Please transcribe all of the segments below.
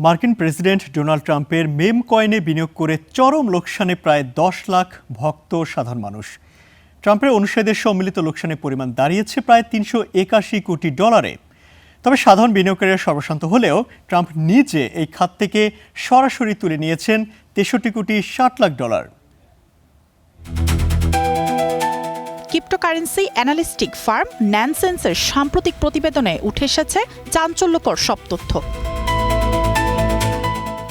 মার্কিন president Donald ট্রাম্পের মেম কয়েনে বিনিয়োগ করে চরম লোকসানে প্রায় 10 লাখ ভক্ত সাধারণ মানুষ। ট্রাম্পের অনুসারীদের সম্মিলিত লোকসানের পরিমাণ দাঁড়িয়েছে প্রায় $381 কোটি। তবে সাধারণ বিনিয়োগকারীরা সর্বশান্ত হলেও ট্রাম্প নিজে এই খাত থেকে সরাসরি তুলে নিয়েছেন $63.60 কোটি। ক্রিপ্টোকারেন্সি অ্যানালিস্টিক ফার্ম ন্যানসেন্সের সাম্প্রতিক প্রতিবেদনে উঠে এসেছে চাঞ্চল্যকর সব তথ্য।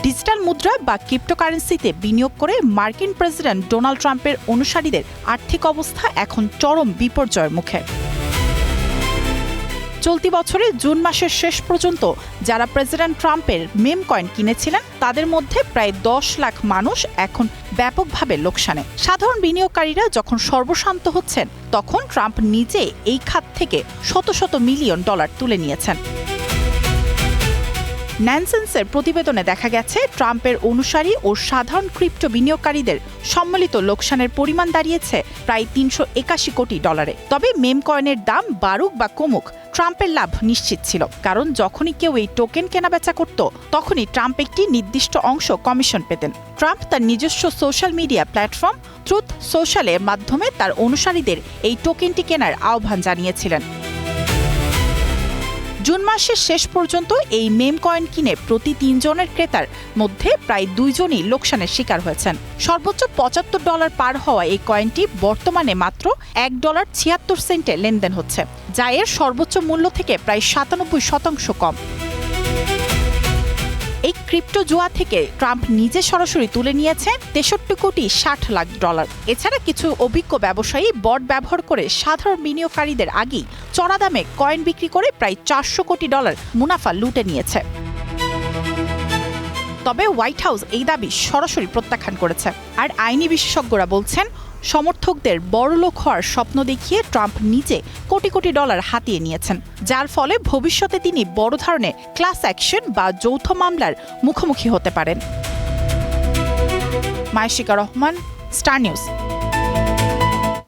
ডিজিটাল মুদ্রা বা ক্রিপ্টোকারেন্সিতে বিনিয়োগ করে মার্কিন প্রেসিডেন্ট ডোনাল্ড ট্রাম্পের অনুসারীদের আর্থিক অবস্থা এখন চরম বিপর্যয়ের মুখে। চলতি বছরে জুন মাসের শেষ পর্যন্ত যারা প্রেসিডেন্ট ট্রাম্পের মেম কয়েন কিনেছিলেন তাদের মধ্যে প্রায় 10 লাখ মানুষ এখন ব্যাপকভাবে লোকসানে। সাধারণ বিনিয়োগকারীরা যখন সর্বশান্ত হচ্ছেন তখন ট্রাম্প নিজে এই খাত থেকে শত শত মিলিয়ন ডলার তুলে নিয়েছেন। ন্যানসেন্সের প্রতিবেদনে দেখা গেছে ট্রাম্পের অনুসারী ও সাধারণ ক্রিপ্টো বিনিয়োগকারীদের সম্মিলিত লোকসানের পরিমাণ দাঁড়িয়েছে প্রায় $381 কোটি। তবে মেম কয়েনের দাম বাড়ুক বা কমুক, ট্রাম্পের লাভ নিশ্চিত ছিল, কারণ যখনই কেউ এই টোকেন কেনাবেচা করত তখনই ট্রাম্প একটি নির্দিষ্ট অংশ কমিশন পেতেন। ট্রাম্প তার নিজস্ব সোশ্যাল মিডিয়া প্ল্যাটফর্ম ট্রুথ সোশ্যালের মাধ্যমে তার অনুসারীদের এই টোকেনটি কেনার আহ্বান জানিয়েছিলেন। জুন মাসের শেষ পর্যন্ত এই মেম কয়েন কিনে প্রতি 3 জনের ক্রেতার মধ্যে প্রায় 2 জনই লোকসানের শিকার হয়েছেন। সর্বোচ্চ $75 পার হওয়া এই কয়েনটি বর্তমানে মাত্র $1.76 লেনদেন হচ্ছে, যা এর সর্বোচ্চ মূল্য থেকে প্রায় 97% কম। এই ক্রিপ্টো জুয়া থেকে ট্রাম্প নিজে সরাসরি তুলে নিয়েছেন $63.60 কোটি। এছাড়া কিছু অভিজ্ঞ ব্যবসায়ী বট ব্যবহার করে সাধারণ বিনিয়োগকারীদের আগেই চড়া দামে কয়েন বিক্রি করে প্রায় $400 কোটি মুনাফা লুটে নিয়েছে। তবে হোয়াইট হাউস এই দাবি সরাসরি প্রত্যাখ্যান করেছে। আর আইনি বিশেষজ্ঞরা বলছেন, সমর্থকদের বড়লোক হওয়ার স্বপ্ন দেখিয়ে ট্রাম্প নিজে কোটি কোটি ডলার হাতিয়ে নিয়েছেন, যার ফলে ভবিষ্যতে তিনি বড় ধরনের ক্লাস অ্যাকশন বা যৌথ মামলার মুখোমুখি হতে পারেন। মায়েশিকা রহমান, স্টার নিউজ।